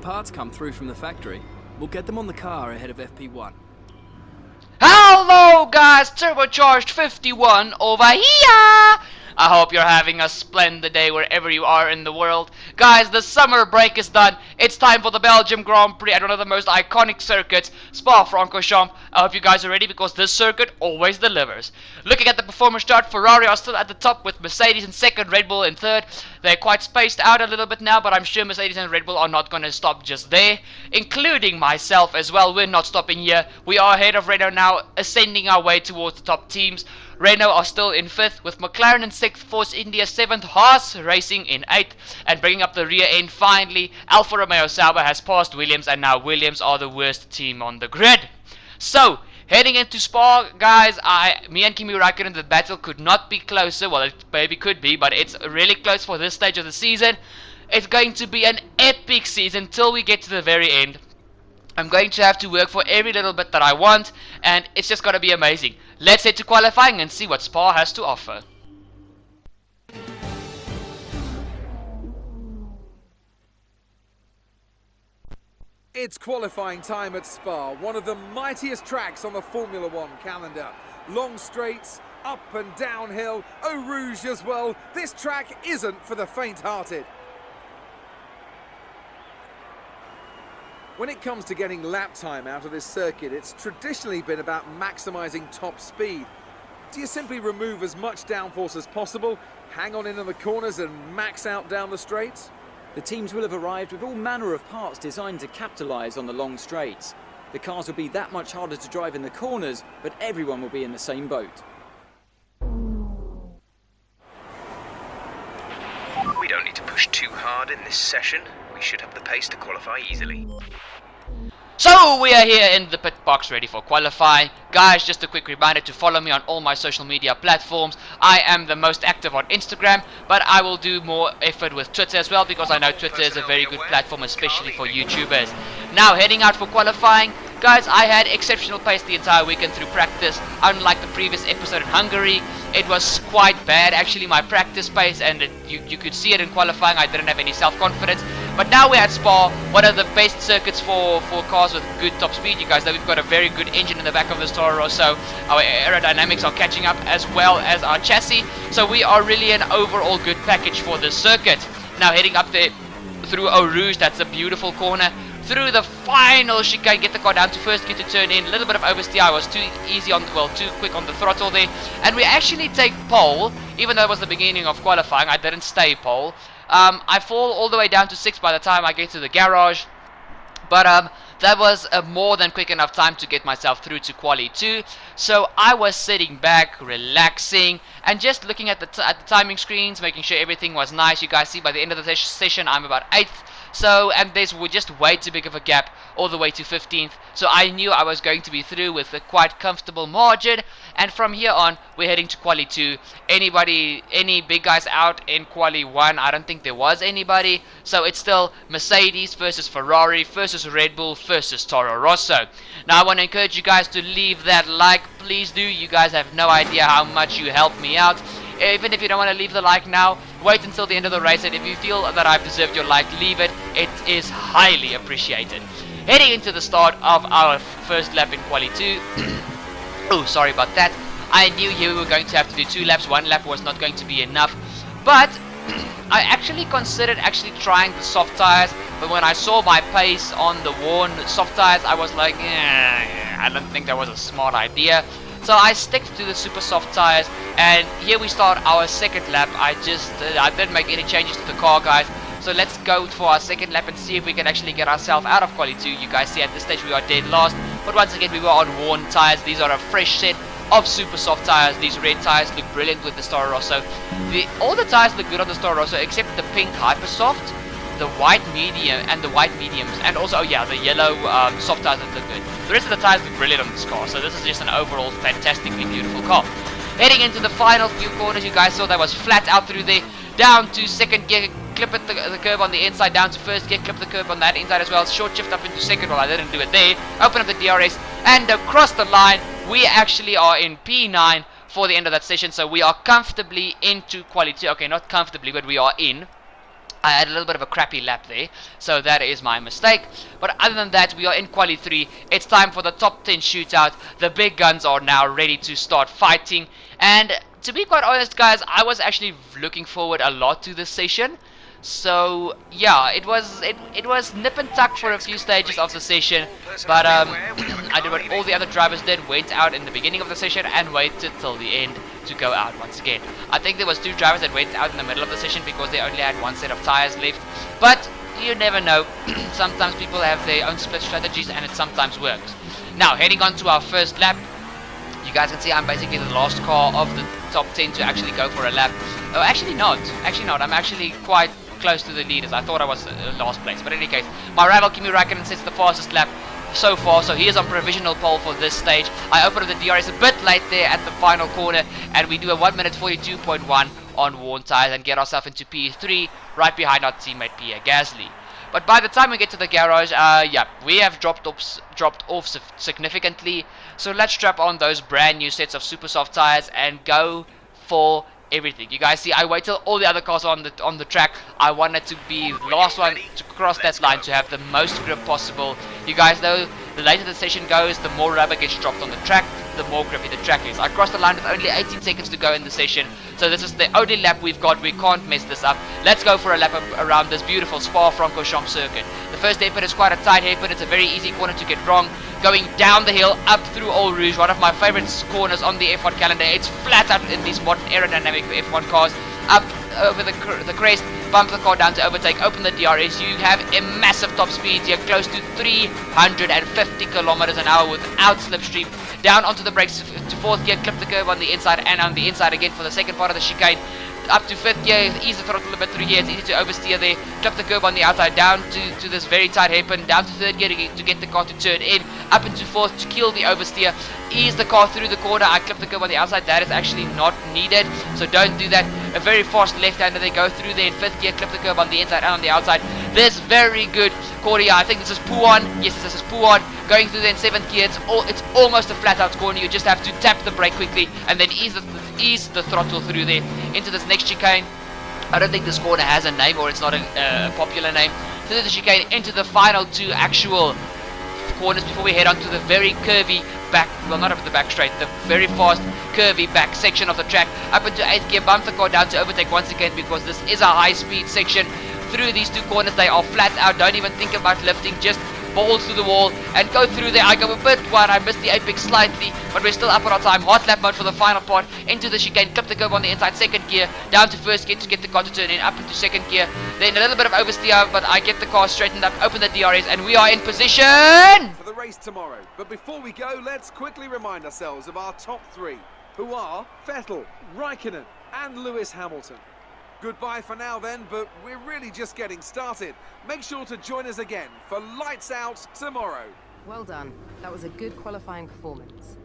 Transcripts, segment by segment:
parts come through from the factory, we'll get them on the car ahead of FP1. Hello guys, Turbocharged 51 over here! I hope you're having a splendid day wherever you are in the world. Guys, the summer break is done. It's time for the Belgium Grand Prix at one of the most iconic circuits, Spa-Francorchamps. I hope you guys are ready because this circuit always delivers. Looking at the performance chart, Ferrari are still at the top with Mercedes in second, Red Bull in third. They're quite spaced out a little bit now, but I'm sure Mercedes and Red Bull are not going to stop just there, including myself as well. We're not stopping here. We are ahead of Renault now, ascending our way towards the top teams. Renault are still in 5th, with McLaren in 6th, Force India 7th, Haas Racing in 8th, and bringing up the rear end finally, Alfa Romeo Sauber has passed Williams, and now Williams are the worst team on the grid. So, heading into Spa, guys, me and Kimi Räikkönen, the battle could not be closer. Well, it maybe could be, but it's really close for this stage of the season. It's going to be an epic season till we get to the very end. I'm going to have to work for every little bit that I want, and it's just going to be amazing. Let's head to qualifying and see what Spa has to offer. It's qualifying time at Spa, one of the mightiest tracks on the Formula One calendar. Long straights, up and downhill, Eau Rouge as well. This track isn't for the faint-hearted. When it comes to getting lap time out of this circuit, it's traditionally been about maximising top speed. Do you simply remove as much downforce as possible, hang on into the corners and max out down the straights? The teams will have arrived with all manner of parts designed to capitalise on the long straights. The cars will be that much harder to drive in the corners, but everyone will be in the same boat. We don't need to push too hard in this session. We should have the pace to qualify easily. So we are here in the pit box ready for qualifying. Guys, just a quick reminder to follow me on all my social media platforms. I am the most active on Instagram, but I will do more effort with Twitter as well, because I know Twitter is a very good platform, especially for YouTubers. Now heading out for qualifying. Guys, I had exceptional pace the entire weekend through practice. Unlike the previous episode in Hungary, it was quite bad actually, my practice pace, and you could see it in qualifying. I didn't have any self-confidence. But now we're at Spa, one of the best circuits for cars with good top speed. You guys know we've got a very good engine in the back of this Toro Rosso. Our aerodynamics are catching up as well as our chassis. So we are really an overall good package for this circuit. Now heading up there through Eau Rouge, that's a beautiful corner. Through the final chicane, get the car down to first gear to turn in. A little bit of oversteer. I was too quick on the throttle there. And we actually take pole, even though it was the beginning of qualifying. I didn't stay pole. I fall all the way down to 6 by the time I get to the garage. But that was more than quick enough time to get myself through to Quali 2. So I was sitting back, relaxing, and just looking at the timing screens, making sure everything was nice. You guys see by the end of the session I'm about 8th. So, and there's just way too big of a gap all the way to 15th. So I knew I was going to be through with a quite comfortable margin. And from here on, we're heading to Quali 2. Any big guys out in Quali 1? I don't think there was anybody. So it's still Mercedes versus Ferrari versus Red Bull versus Toro Rosso. Now I want to encourage you guys to leave that like. Please do. You guys have no idea how much you help me out. Even if you don't want to leave the like now, wait until the end of the race, and if you feel that I've deserved your like, leave it. It is highly appreciated. Heading into the start of our first lap in Quali 2. Oh, sorry about that. I knew here we were going to have to do 2 laps. 1 lap was not going to be enough. But I actually considered trying the soft tires. But when I saw my pace on the worn soft tires, I was like, I don't think that was a smart idea. So I stick to the super soft tires, and here we start our second lap. I didn't make any changes to the car, guys. So let's go for our second lap and see if we can actually get ourselves out of Quali 2. You guys see at this stage we are dead last, but once again we were on worn tires. These are a fresh set of super soft tires. These red tires look brilliant with the Toro Rosso. All the tires look good on the Toro Rosso except the pink hyper soft, the white medium, and the white mediums, and also the yellow soft tires that look good. The rest of the tires look brilliant on this car, so this is just an overall fantastically beautiful car. Heading into the final few corners, you guys saw that was flat out through there, down to second gear, clip it the curb on the inside, down to first gear, clip the curb on that inside as well, short shift up into second. Well, I didn't do it there. Open up the DRS, and across the line, we actually are in P9 for the end of that session, so we are comfortably into Quali 2. Okay, not comfortably, but we are in. I had a little bit of a crappy lap there, so that is my mistake. But other than that, we are in Quali 3. It's time for the top 10 shootout. The big guns are now ready to start fighting. And to be quite honest, guys, I was actually looking forward a lot to this session. So yeah, it was nip and tuck for a few stages of the session, but I did what all the other drivers did, went out in the beginning of the session and waited till the end to go out once again. I think there was 2 drivers that went out in the middle of the session because they only had 1 set of tires left, but you never know. Sometimes people have their own split strategies and it sometimes works. Now heading on to our first lap. You guys can see I'm basically the last car of the top 10 to actually go for a lap. Oh, actually not. I'm actually quite close to the leaders. I thought I was last place, but in any case, my rival Kimi Räikkönen sets the fastest lap so far, so he is on provisional pole for this stage. I opened up the DRS a bit late there at the final corner, and we do a 1 minute 42.1 on worn tires and get ourselves into P3 right behind our teammate Pierre Gasly. But by the time we get to the garage, yeah, we have dropped off significantly. So let's strap on those brand new sets of super soft tires and go for everything. You guys see, I wait till all the other cars are on the track. I wanted to be the last one to cross that line to have the most grip possible. You guys know, the later the session goes, the more rubber gets dropped on the track, the more grippy the track is. I crossed the line with only 18 seconds to go in the session, so this is the only lap we've got. We can't mess this up. Let's go for a lap around this beautiful Spa-Francorchamps circuit. The first hairpin is quite a tight hairpin. It's a very easy corner to get wrong. Going down the hill, up through Eau Rouge, one of my favorite corners on the F1 calendar. It's flat out in these modern aerodynamic F1 cars. Up over the crest, bump the car down to overtake, open the DRS. You have a massive top speed here, close to 350 kilometers an hour without slipstream. Down onto the brakes to 4th gear, clip the curve on the inside and on the inside again for the second part of the chicane. Up to 5th gear, ease the throttle a bit through here, it's easy to oversteer there, clip the curve on the outside, down to this very tight hairpin, down to 3rd gear to get the car to turn in, up into 4th to kill the oversteer, ease the car through the corner. I clip the curve on the outside, that is actually not needed, so don't do that. A very fast left-hander, they go through there in 5th gear, clip the curve on the inside and on the outside. This very good corner, I think this is Pouan, yes this is Pouan, going through there in 7th gear, it's almost a flat-out corner, you just have to tap the brake quickly and then ease the throttle through there into this next chicane. I don't think this corner has a name, or it's not a popular name. Through the chicane into the final 2 actual corners before we head on to the very curvy back, well not up the back straight, the very fast curvy back section of the track. Up into 8th gear, bump the car down to overtake once again because this is a high speed section. Through these 2 corners, they are flat out, don't even think about lifting, just balls to the wall and go through there. I go a bit wide, I missed the apex slightly, but we're still up on our time. Hot lap mode for the final part, into the chicane, clip the curve on the inside, 2nd gear, down to 1st gear to get the car to turn in, up into 2nd gear, then a little bit of oversteer, but I get the car straightened up, open the DRS, and we are in position for the race tomorrow. But before we go, let's quickly remind ourselves of our top 3, who are Vettel, Räikkönen and Lewis Hamilton. Goodbye for now then, but we're really just getting started. Make sure to join us again for Lights Out tomorrow. Well done. That was a good qualifying performance.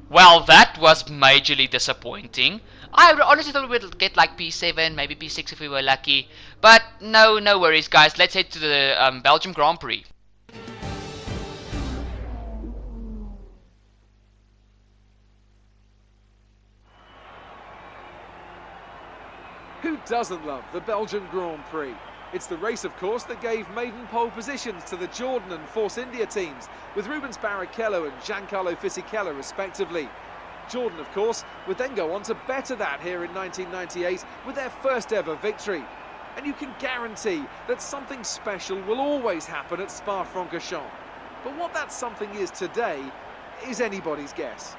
Well, that was majorly disappointing. I honestly thought we would get like P7, maybe P6 if we were lucky. But no worries guys, let's head to the Belgium Grand Prix. Who doesn't love the Belgium Grand Prix? It's the race, of course, that gave maiden pole positions to the Jordan and Force India teams, with Rubens Barrichello and Giancarlo Fisichella respectively. Jordan, of course, would then go on to better that here in 1998 with their first ever victory. And you can guarantee that something special will always happen at Spa-Francorchamps. But what that something is today is anybody's guess.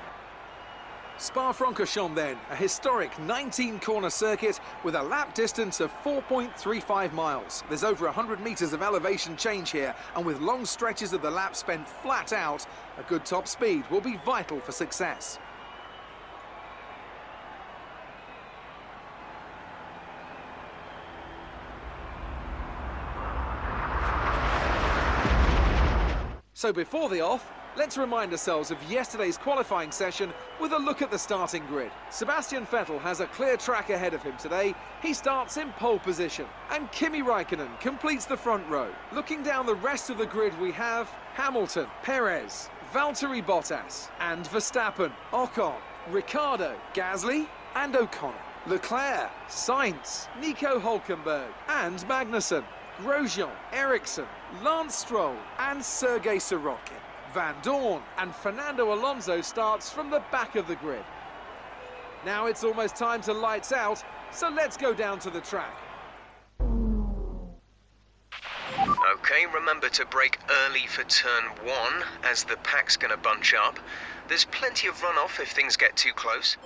Spa-Francorchamps then, a historic 19-corner circuit with a lap distance of 4.35 miles. There's over 100 metres of elevation change here, and with long stretches of the lap spent flat out, a good top speed will be vital for success. So before the off, let's remind ourselves of yesterday's qualifying session with a look at the starting grid. Sebastian Vettel has a clear track ahead of him today. He starts in pole position, and Kimi Räikkönen completes the front row. Looking down the rest of the grid, we have Hamilton, Perez, Valtteri Bottas, and Verstappen, Ocon, Ricciardo, Gasly, and O'Connor. Leclerc, Sainz, Nico Hülkenberg and Magnussen, Grosjean, Ericsson, Lance Stroll and Sergei Sorokin. Van Dorn and Fernando Alonso starts from the back of the grid. Now it's almost time to lights out, so let's go down to the track. Okay, remember to brake early for turn 1, as the pack's gonna bunch up. There's plenty of runoff if things get too close.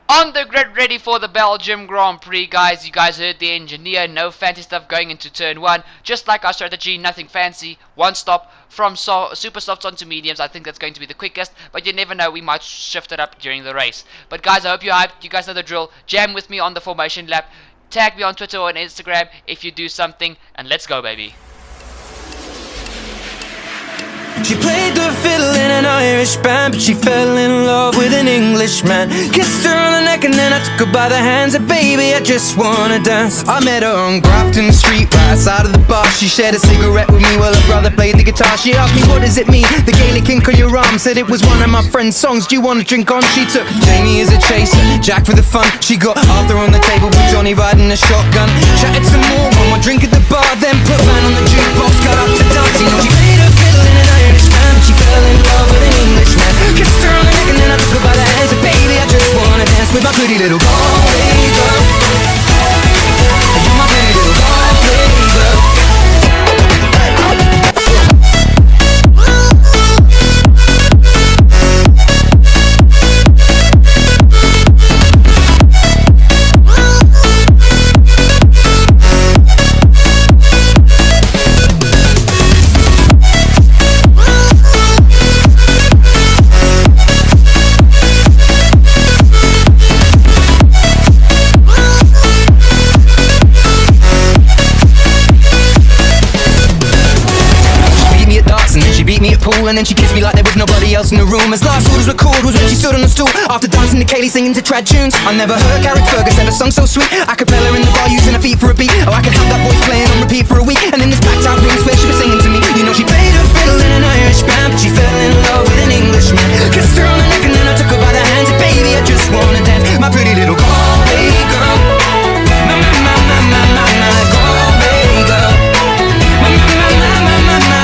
On the grid, ready for the Belgium Grand Prix, guys. You guys heard the engineer. No fancy stuff going into turn 1. Just like our strategy, nothing fancy. One stop from super softs onto mediums. I think that's going to be the quickest, but you never know. We might shift it up during the race. But guys, I hope you're hyped. You guys know the drill. Jam with me on the formation lap. Tag me on Twitter or on Instagram if you do something, and let's go, baby. She played the fiddle in an Irish band, but she fell in love with an Englishman. Kissed her on the neck and then I took her by the hands. And baby, I just wanna dance. I met her on Grafton Street, right outside of the bar. She shared a cigarette with me while her brother played the guitar. She asked me, what does it mean? The Gaelic ink on your arm. Said it was one of my friend's songs. Do you wanna drink on? She took Jamie as a chaser, Jack for the fun. She got Arthur on the table with Johnny riding a shotgun. Chatted some more, one more drink at the bar, then put Van on the jukebox, got up to dance. You know, she played a fiddle in an Irish band, but she fell in love with an Englishman. Kissed her on the neck and then I took her by the hands. And baby, I just wanna dance with my pretty little Galway girl. You're my pretty little Galway girl. And then she kissed me like there was nobody else in the room. As last orders were called was when she stood on the stool, after dancing to Kaylee singing to trad tunes. I never heard Gareth Fergus ever sung so sweet. I could cappella in the bar using her feet for a beat. Oh, I could have that voice playing on repeat for a week. And in this packed out room where she was singing to me. You know, she played her fiddle in an Irish band, but she fell in love with an Englishman. Kissed her on the neck and then I took her by the hands. And baby, I just wanna dance, my pretty little Galway girl. My Galway girl. My Galway girl.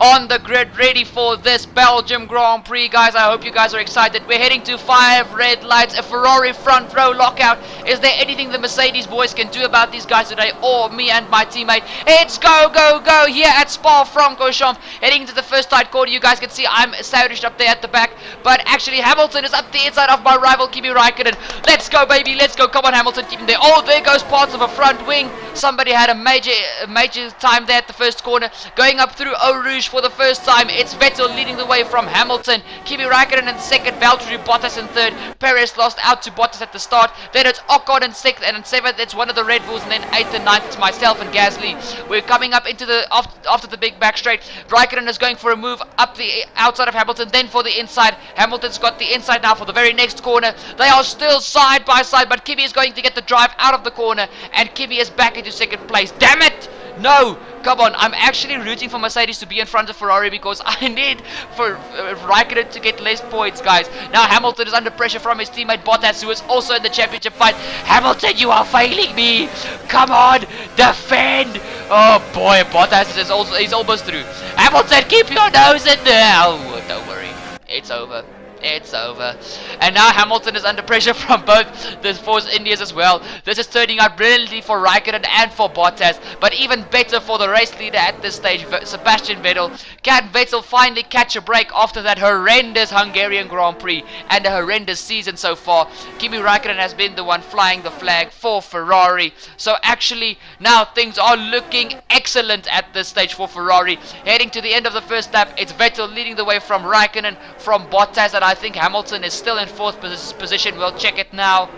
On the grid, ready for this Belgium Grand Prix, guys. I hope you guys are excited. We're heading to 5 red lights, a Ferrari front row lockout. Is there anything the Mercedes boys can do about these guys today, or me and my teammate? It's go, go, go here at Spa-Francorchamps. Heading to the first tight corner. You guys can see I'm sandwiched up there at the back, but actually Hamilton is up the inside of my rival Kimi Räikkönen. Let's go, baby, let's go. Come on, Hamilton, keep him there. Oh, there goes parts of a front wing. Somebody had a major time there at the first corner. Going up through Eau Rouge for the first time. It's Vettel leading the way from Hamilton. Kimi Räikkönen in second, Valtteri Bottas in third. Perez lost out to Bottas at the start. Then it's Ocon in sixth, and in seventh it's one of the Red Bulls, and then eighth and ninth it's myself and Gasly. We're coming up into the after the big back straight. Räikkönen is going for a move up the outside of Hamilton, then for the inside. Hamilton's got the inside now for the very next corner. They are still side by side, but Kimi is going to get the drive out of the corner, and Kimi is back into second place. Damn it! No! Come on, I'm actually rooting for Mercedes to be in front of Ferrari because I need for Räikkönen to get less points, guys. Now Hamilton is under pressure from his teammate Bottas, who is also in the championship fight. Hamilton, you are failing me! Come on, defend! Oh boy, Bottas is also, he's almost through. Hamilton, keep your nose in there! Oh, don't worry, it's over. It's over. And now Hamilton is under pressure from both the Force Indians as well. This is turning out brilliantly for Raikkonen and for Bottas, but even better for the race leader at this stage, Sebastian Vettel. Can Vettel finally catch a break after that horrendous Hungarian Grand Prix and a horrendous season so far? Kimi Raikkonen has been the one flying the flag for Ferrari. So actually now things are looking excellent at this stage for Ferrari. Heading to the end of the first lap, it's Vettel leading the way from Raikkonen, from Bottas, and I think Hamilton is still in fourth position. We'll check it now.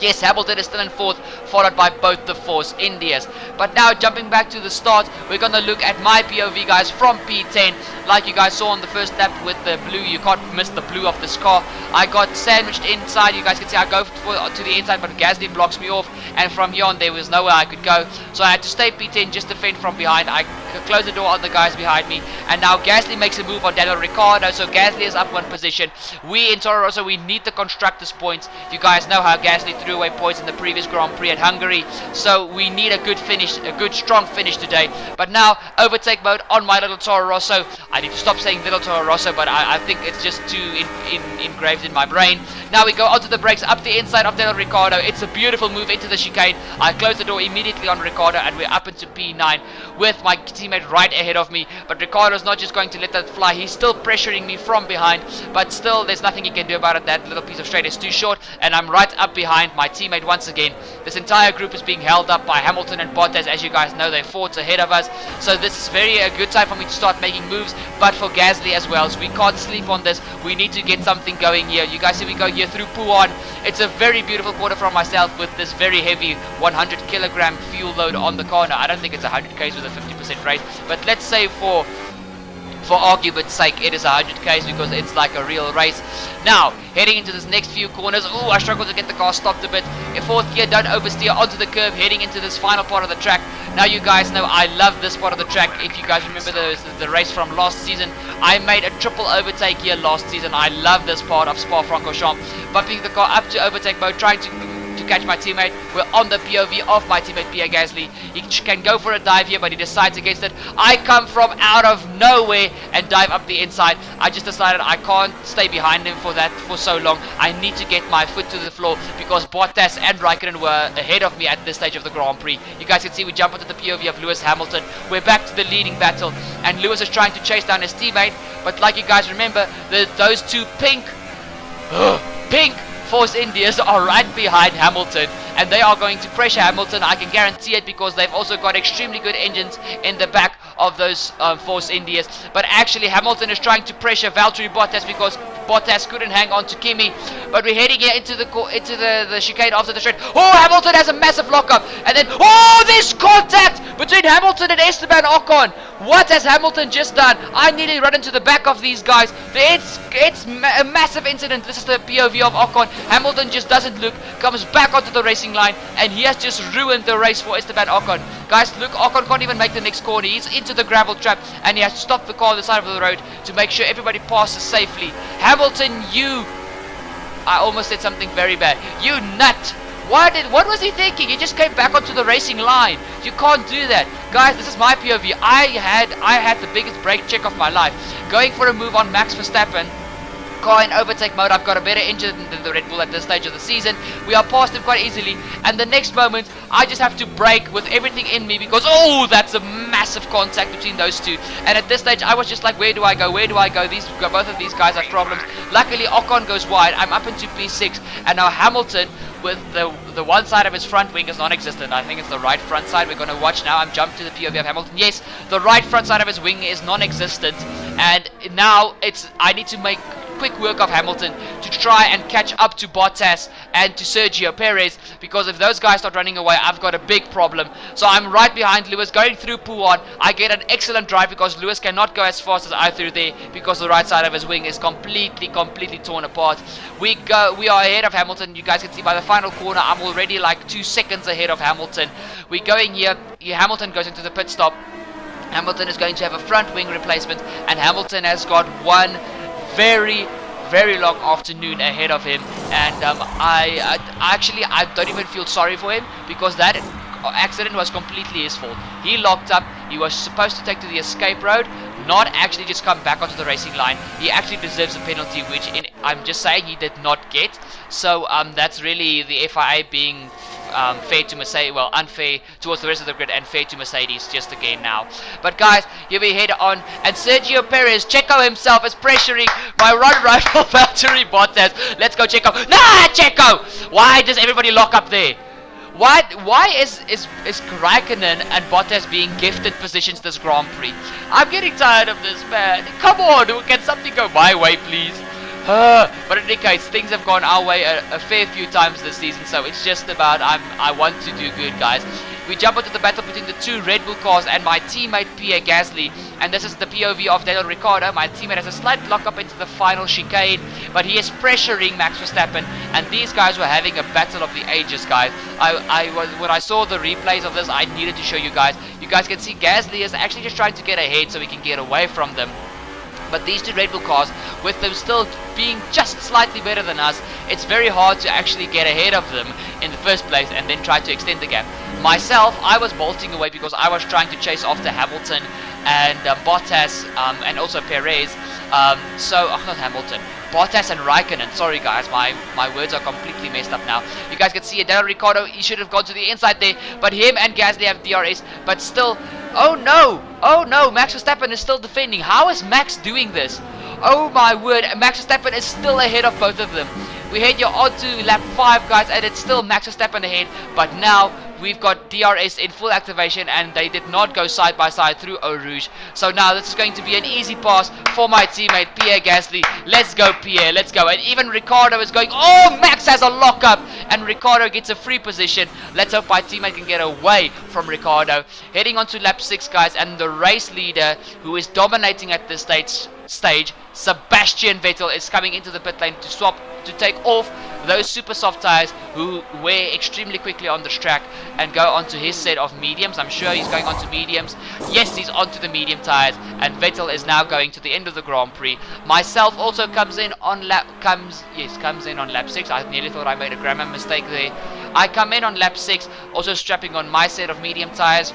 Yes, Hamilton is still in fourth, followed by both the Force Indians. But now jumping back to the start, we're going to look at my POV, guys, from P10. Like you guys saw on the first lap with the blue, you can't miss the blue of this car. I got sandwiched inside. You guys can see I go to the inside, but Gasly blocks me off. And from here on, there was nowhere I could go. So I had to stay P10, just defend from behind. I close the door on the guys behind me. And now Gasly makes a move on Daniel Ricciardo. So Gasly is up one position. We in Toro Rosso, we need the constructors' points. You guys know how Gasly threw away points in the previous Grand Prix at Hungary, so we need a good finish, a good strong finish today. But now overtake mode on my little Toro Rosso. I need to stop saying little Toro Rosso, but I think it's just too engraved in my brain. Now we go onto the brakes, up the inside of Daniel Ricciardo. It's a beautiful move into the chicane. I close the door immediately on Ricciardo, and we're up into P9 with my teammate right ahead of me. But Ricciardo's not just going to let that fly. He's still pressuring me from behind, but still there's nothing he can do about it. That little piece of straight is too short, and I'm right up behind my teammate once again. This entire group is being held up by Hamilton and Bottas. As you guys know, they're fourths ahead of us, so this is a good time for me to start making moves, but for Gasly as well, so we can't sleep on this. We need to get something going here. You guys see we go here through Pouan. It's a very beautiful corner from myself with this very heavy 100 kilogram fuel load on the car. Now I don't think it's 100 k's with a 50% rate, but let's say for argument's sake, it is 100 k's because it's like a real race. Now, heading into this next few corners. Oh, I struggle to get the car stopped a bit. In fourth gear, don't oversteer onto the curb, heading into this final part of the track. Now, you guys know I love this part of the track. If you guys remember the race from last season, I made a triple overtake here last season. I love this part of Spa-Francorchamps. Bumping the car up to overtake mode, trying to catch my teammate. We're on the POV of my teammate Pierre Gasly. He can go for a dive here, but he decides against it. I come from out of nowhere and dive up the inside. I just decided I can't stay behind him for so long. I need to get my foot to the floor because Bottas and Raikkonen were ahead of me at this stage of the Grand Prix. You guys can see we jump into the POV of Lewis Hamilton. We're back to the leading battle, and Lewis is trying to chase down his teammate, but like you guys remember, those two pink Force Indians are right behind Hamilton, and they are going to pressure Hamilton. I can guarantee it because they've also got extremely good engines in the back of those Force Indians. But actually Hamilton is trying to pressure Valtteri Bottas because Bottas couldn't hang on to Kimi. But we're heading here into the chicane after the straight. Oh, Hamilton has a massive lockup, and then there's contact between Hamilton and Esteban Ocon. What has Hamilton just done? I nearly run into the back of these guys. It's a massive incident. This is the POV of Ocon. Hamilton just doesn't look, comes back onto the racing line, and he has just ruined the race for Esteban Ocon. Guys, look, Ocon can't even make the next corner. He's into the gravel trap, and he has to stop the car on the side of the road to make sure everybody passes safely. Hamilton, I almost said something very bad. You nut! What was he thinking? He just came back onto the racing line. You can't do that. Guys, this is my POV. I had the biggest brake check of my life. Going for a move on Max Verstappen. Car in overtake mode. I've got a better engine than the Red Bull at this stage of the season. We are past him quite easily, and the next moment I just have to brake with everything in me because that's a massive contact between those two. And at this stage I was just like, where do I go? Both of these guys have problems. Luckily Ocon goes wide. I'm up into P6, and now Hamilton, with the one side of his front wing is non-existent. I think it's the right front side. We're going to watch now. I'm jumped to the POV of Hamilton. Yes, the right front side of his wing is non-existent, and now I need to make quick work of Hamilton to try and catch up to Bottas and to Sergio Perez, because if those guys start running away, I've got a big problem. So I'm right behind Lewis going through Pouan. I get an excellent drive because Lewis cannot go as fast as I through there because the right side of his wing is completely torn apart. We are ahead of Hamilton. You guys can see by the final corner I'm already like 2 seconds ahead of Hamilton. We're going here. Hamilton goes into the pit stop. Hamilton is going to have a front wing replacement, and Hamilton has got one very long afternoon ahead of him, and I don't even feel sorry for him because that accident was completely his fault. He locked up. He was supposed to take to the escape road. not actually just come back onto the racing line. He actually deserves a penalty, which I'm just saying he did not get. So that's really the FIA being fair to Mercedes, well, unfair towards the rest of the grid and fair to Mercedes just again now. But guys, here we head on, and Sergio Perez, Checo himself, is pressuring my run rival Valtteri Bottas. Let's go Checo. Nah, Checo! Why does everybody lock up there? Why is Raikkonen and Bottas being gifted positions this Grand Prix? I'm getting tired of this, man. Come on, can something go my way, please? But in any case, things have gone our way a fair few times this season, so it's just about I want to do good, guys. We jump into the battle between the two Red Bull cars and my teammate Pierre Gasly, and this is the POV of Daniel Ricciardo. My teammate has a slight block up into the final chicane, but he is pressuring Max Verstappen, and these guys were having a battle of the ages, guys. When I saw the replays of this, I needed to show you guys. You guys can see Gasly is actually just trying to get ahead so he can get away from them. But these two Red Bull cars, with them still being just slightly better than us, it's very hard to actually get ahead of them in the first place and then try to extend the gap. Myself, I was bolting away because I was trying to chase after Hamilton and Bottas and also Perez. Not Hamilton. Bottas and Raikkonen. Sorry guys, my words are completely messed up now. You guys can see it. Daniel Ricciardo, he should have gone to the inside there, but him and Gasly have DRS, but still. Oh no, Max Verstappen is still defending. How is Max doing this? Oh my word, Max Verstappen is still ahead of both of them. We head you on to lap 5, guys, and it's still Max Verstappen ahead, but now we've got DRS in full activation, and they did not go side by side through Eau Rouge. So now this is going to be an easy pass for my teammate Pierre Gasly. Let's go Pierre, let's go. And even Ricciardo is going. Oh, Max has a lockup, and Ricciardo gets a free position. Let's hope my teammate can get away from Ricciardo. Heading on to lap 6, guys, and the race leader who is dominating at this stage, Sebastian Vettel, is coming into the pit lane to take off those super soft tires who wear extremely quickly on this track and go onto his set of mediums. I'm sure he's going onto mediums. Yes, he's onto the medium tires, and Vettel is now going to the end of the Grand Prix. Myself also comes in on lap 6. I nearly thought I made a grammar mistake there. I come in on lap 6, also strapping on my set of medium tires.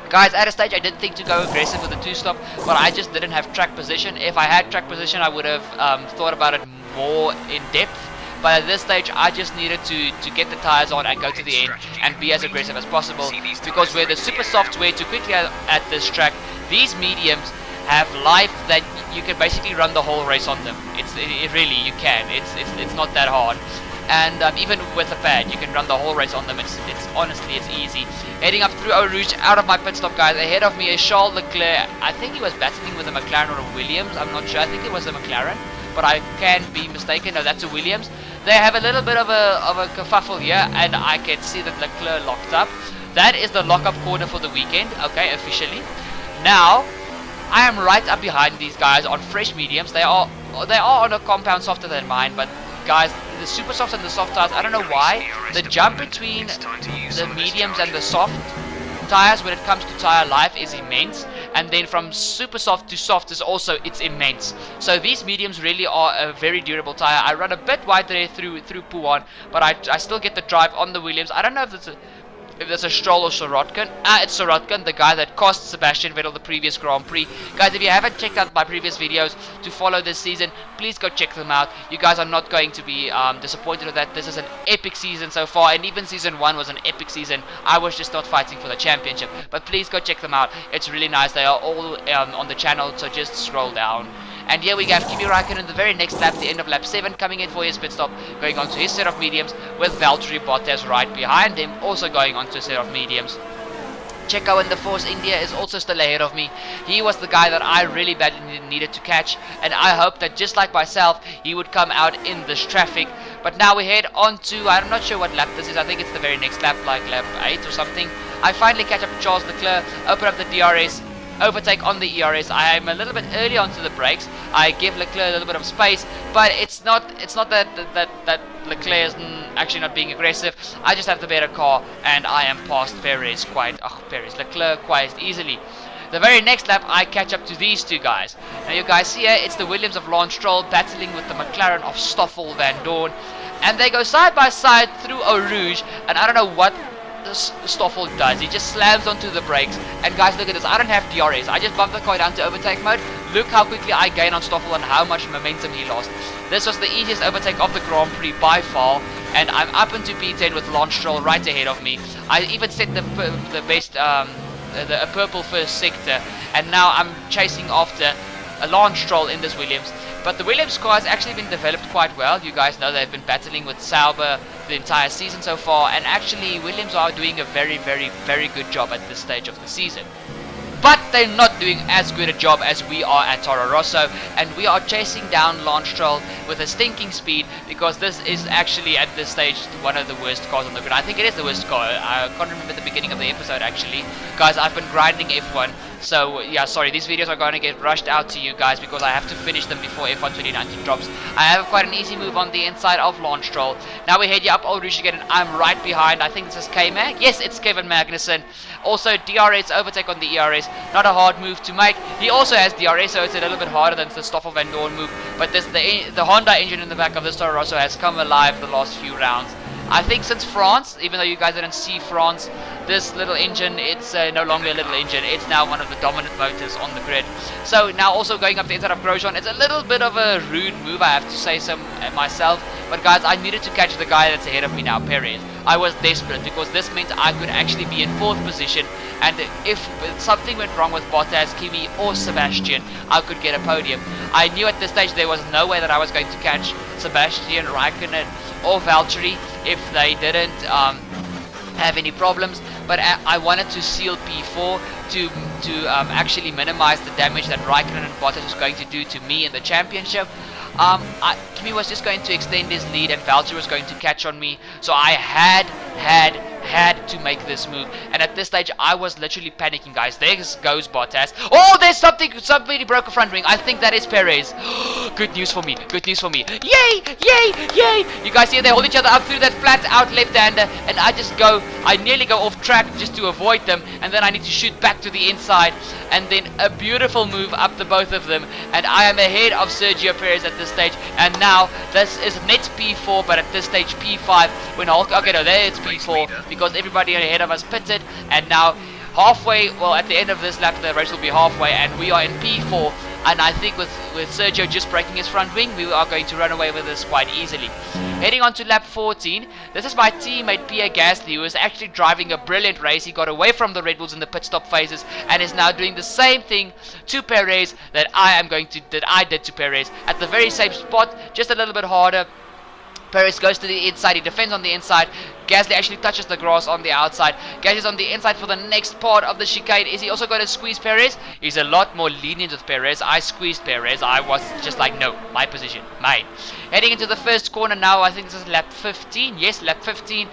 Guys, at a stage I did think to go aggressive with the 2-stop, but I just didn't have track position. If I had track position, I would have thought about it more in depth. But at this stage, I just needed to get the tires on and go to the end and be as aggressive as possible. Because where the super softs wear too quickly at this track, these mediums have life that you can basically run the whole race on them. Really, you can. It's not that hard. And even with a pad, you can run the whole race on them. Honestly, it's easy. Heading up through Eau Rouge, out of my pit stop, guys. Ahead of me is Charles Leclerc. I think he was battling with a McLaren or a Williams. I'm not sure. I think it was a McLaren, but I can be mistaken. No, that's a Williams. They have a little bit of a kerfuffle here, and I can see that Leclerc locked up. That is the lockup corner for the weekend. Okay, officially. Now, I am right up behind these guys on fresh mediums. They are on a compound softer than mine, but guys, the super softs and the soft tires, I don't know why the jump between the mediums and the soft tires when it comes to tire life is immense, and then from super soft to soft is also immense. So these mediums really are a very durable tire. I run a bit wide there through Pouan, but I still get the drive on the Williams. I don't know if there's a Stroll or Sorotkin. It's Sorotkin, the guy that cost Sebastian Vettel the previous Grand Prix. Guys, if you haven't checked out my previous videos to follow this season, please go check them out. You guys are not going to be disappointed with that. This is an epic season so far, and even season 1 was an epic season. I was just not fighting for the championship, but please go check them out. It's really nice. They are all on the channel, so just scroll down. And here we have Kimi Raikkonen in the very next lap, the end of lap 7, coming in for his pit stop, going on to his set of mediums, with Valtteri Bottas right behind him, also going on to a set of mediums. Checo in the Force India is also still ahead of me. He was the guy that I really badly needed to catch, and I hope that just like myself, he would come out in this traffic. But now we head on to, I'm not sure what lap this is, I think it's the very next lap, like lap 8 or something. I finally catch up to Charles Leclerc, open up the DRS, overtake on the ERS. I am a little bit early onto the brakes. I give Leclerc a little bit of space, but it's not that Leclerc is actually not being aggressive. I just have the better car, and I am past Leclerc quite easily. The very next lap, I catch up to these two guys. Now you guys see here, it's the Williams of Lance Stroll battling with the McLaren of Stoffel Van Dorn, and they go side by side through Eau Rouge, and I don't know what Stoffel does. He just slams onto the brakes. And guys, look at this. I don't have DRS. I just bumped the car down to overtake mode. Look how quickly I gain on Stoffel and how much momentum he lost. This was the easiest overtake of the Grand Prix by far. And I'm up into P10 with Lance Stroll right ahead of me. I even set the best, a purple first sector. And now I'm chasing after a Lance Stroll in this Williams. But the Williams car has actually been developed quite well. You guys know they've been battling with Sauber the entire season so far. And actually, Williams are doing a very, very, very good job at this stage of the season. But they're not doing as good a job as we are at Toro Rosso. And we are chasing down Lance Stroll with a stinking speed. Because this is actually, at this stage, one of the worst cars on the grid. I think it is the worst car. I can't remember the beginning of the episode, actually. Guys, I've been grinding F1. So, yeah, sorry, these videos are going to get rushed out to you guys because I have to finish them before F1 2019 drops. I have quite an easy move on the inside of Lance Stroll. Now we head up Old Rouge again, and I'm right behind. I think this is K-Mag. Yes, it's Kevin Magnussen. Also, DRS overtake on the ERS. Not a hard move to make. He also has DRS, so it's a little bit harder than the Stoffel Van Dorn move. But the Honda engine in the back of this Toro Rosso has come alive the last few rounds. I think since France, even though you guys didn't see France, this little engine, it's no longer a little engine. It's now one of the dominant motors on the grid. So now also going up the inside of Grosjean, it's a little bit of a rude move, I have to say so myself. But guys, I needed to catch the guy that's ahead of me now, Perez. I was desperate because this meant I could actually be in 4th position. And if something went wrong with Bottas, Kimi or Sebastian, I could get a podium. I knew at this stage there was no way that I was going to catch Sebastian, Raikkonen or Valtteri if they didn't have any problems. But I wanted to seal P4 to actually minimize the damage that Raikkonen and Bottas was going to do to me in the championship. Kimi was just going to extend his lead and Valtteri was going to catch on me. So I had to make this move. And at this stage, I was literally panicking, guys. There goes Bottas. Oh, there's somebody broke a front wing. I think that is Perez. Good news for me. Good news for me. Yay! Yay! Yay! You guys see they hold each other up through that flat out left-hander. And I nearly go off track just to avoid them. And then I need to shoot back to the inside. And then a beautiful move up the both of them. And I am ahead of Sergio Perez at this stage. And now, this is net P4, but at this stage P5. When Hulk, okay, no, there it's P4 because everybody ahead of us pitted. And now, halfway, well, at the end of this lap, the race will be halfway, and we are in P4. And I think with Sergio just breaking his front wing, we are going to run away with this quite easily. Heading on to lap 14, this is my teammate Pierre Gasly, who is actually driving a brilliant race. He got away from the Red Bulls in the pit stop phases and is now doing the same thing to Perez that I did to Perez at the very same spot, just a little bit harder. Perez goes to the inside, he defends on the inside. Gasly actually touches the grass on the outside. Gasly's on the inside for the next part of the chicane. Is he also going to squeeze Perez? He's a lot more lenient with Perez. I squeezed Perez. I was just like, no, my position, mine. Heading into the first corner now, I think this is lap 15. Yes, lap 15.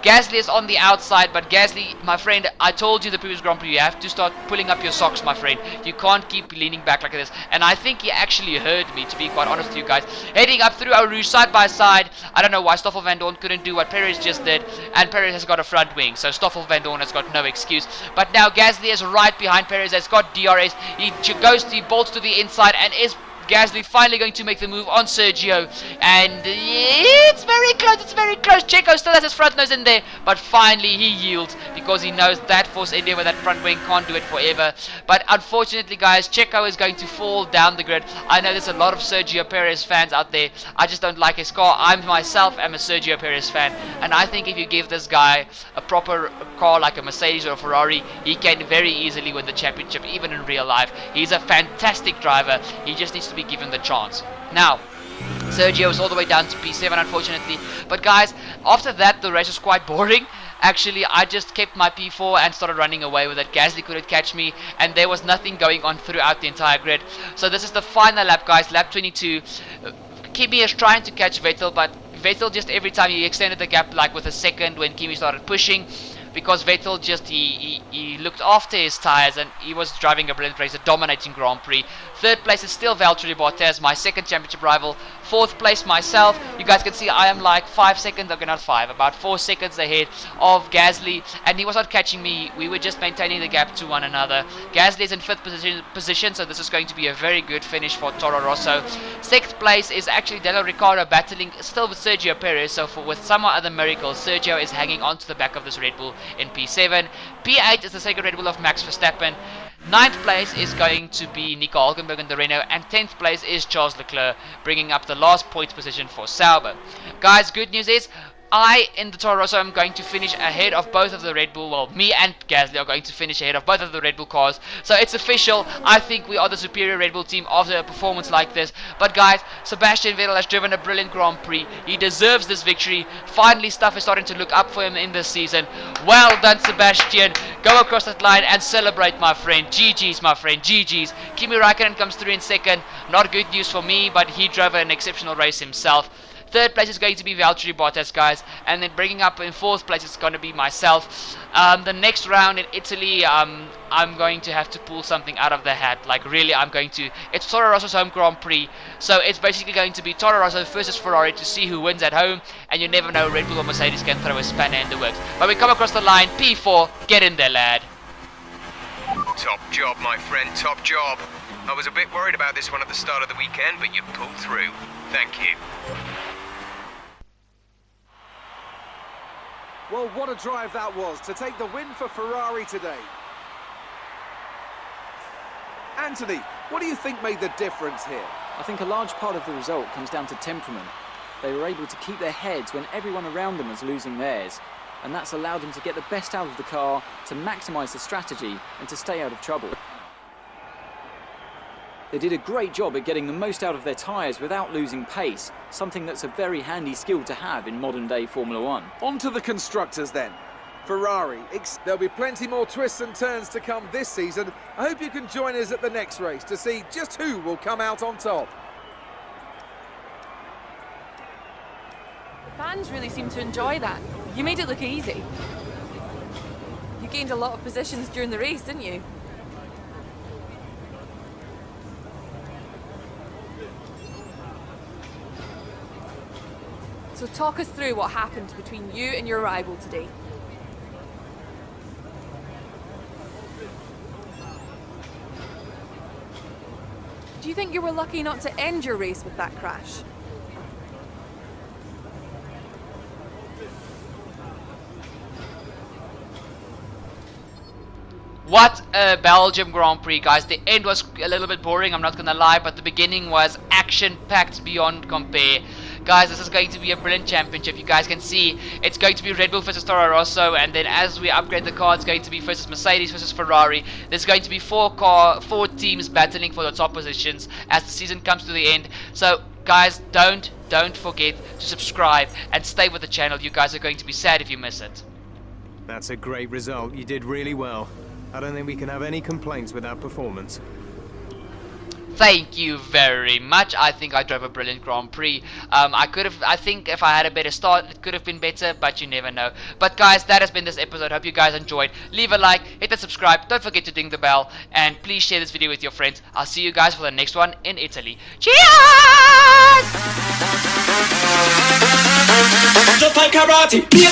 Gasly is on the outside, but Gasly, my friend, I told you the previous Grand Prix, you have to start pulling up your socks, my friend. You can't keep leaning back like this. And I think he actually heard me, to be quite honest with you guys. Heading up through Eau Rouge side by side. I don't know why Stoffel Van Dorn couldn't do what Perez just did. And Perez has got a front wing, so Stoffel Van Dorn has got no excuse. But now Gasly is right behind Perez, has got DRS. He bolts to the inside and is Gasly finally going to make the move on Sergio, and it's very close, Checo still has his front nose in there, but finally he yields because he knows that Force India with that front wing can't do it forever. But unfortunately guys, Checo is going to fall down the grid. I know there's a lot of Sergio Perez fans out there. I just don't like his car. I myself am a Sergio Perez fan, and I think if you give this guy a proper car like a Mercedes or a Ferrari, he can very easily win the championship even in real life. He's a fantastic driver. He just needs to be given the chance. Now, Sergio is all the way down to P7 unfortunately, but guys, after that the race was quite boring. Actually, I just kept my P4 and started running away with it. Gasly couldn't catch me, and there was nothing going on throughout the entire grid. So this is the final lap, guys, lap 22. Kimi is trying to catch Vettel, but Vettel just every time he extended the gap like with a second when Kimi started pushing. because Vettel just he looked after his tyres and he was driving a brilliant race, a dominating Grand Prix. Third place is still Valtteri Bottas, my second championship rival. Fourth place myself. You guys can see I am like 5 seconds, okay, not 5, about 4 seconds ahead of Gasly, and he was not catching me. We were just maintaining the gap to one another. Gasly is in 5th position, so this is going to be a very good finish for Toro Rosso. 6th place is actually Daniel Ricciardo battling still with Sergio Perez, so with some other miracles, Sergio is hanging on to the back of this Red Bull in P7. P8 is the second Red Bull of Max Verstappen. 9th place is going to be Nico Hulkenberg in the Renault, and 10th place is Charles Leclerc, bringing up the last points position for Sauber. Guys, good news is I, in the Toro Rosso, am going to finish ahead of both of the Red Bull. Well, me and Gasly are going to finish ahead of both of the Red Bull cars. So it's official. I think we are the superior Red Bull team after a performance like this. But guys, Sebastian Vettel has driven a brilliant Grand Prix. He deserves this victory. Finally, stuff is starting to look up for him in this season. Well done, Sebastian. Go across that line and celebrate, my friend. GG's, my friend. GG's. Kimi Räikkönen comes through in second. Not good news for me, but he drove an exceptional race himself. 3rd place is going to be Valtteri Bottas, guys, and then bringing up in 4th place is going to be myself. The next round in Italy, I'm going to have to pull something out of the hat. Like, really, it's Toro Rosso's home Grand Prix, so it's basically going to be Toro Rosso versus Ferrari to see who wins at home, and you never know, Red Bull or Mercedes can throw a spanner in the works. But we come across the line, P4, get in there, lad. Top job, my friend, top job. I was a bit worried about this one at the start of the weekend, but you pulled through. Thank you. Well, what a drive that was to take the win for Ferrari today. Anthony, what do you think made the difference here? I think a large part of the result comes down to temperament. They were able to keep their heads when everyone around them was losing theirs, and that's allowed them to get the best out of the car, to maximise the strategy and to stay out of trouble. They did a great job at getting the most out of their tyres without losing pace, something that's a very handy skill to have in modern day Formula 1. On to the constructors then. Ferrari, there'll be plenty more twists and turns to come this season. I hope you can join us at the next race to see just who will come out on top. The fans really seem to enjoy that. You made it look easy. You gained a lot of positions during the race, didn't you? So talk us through what happened between you and your rival today. Do you think you were lucky not to end your race with that crash? What a Belgium Grand Prix, guys. The end was a little bit boring, I'm not gonna lie, but the beginning was action-packed beyond compare. Guys, this is going to be a brilliant championship. You guys can see it's going to be Red Bull versus Toro Rosso, and then as we upgrade the car, it's going to be versus Mercedes versus Ferrari. There's going to be four teams battling for the top positions as the season comes to the end. So guys, don't forget to subscribe and stay with the channel. You guys are going to be sad if you miss it. That's a great result. You did really well. I don't think we can have any complaints with that performance. Thank you very much. I think I drove a brilliant Grand Prix. I think if I had a better start, it could have been better, but you never know. But guys, that has been this episode. Hope you guys enjoyed. Leave a like, hit the subscribe, don't forget to ding the bell, and please share this video with your friends. I'll see you guys for the next one in Italy. Cheers! Just like karate, be a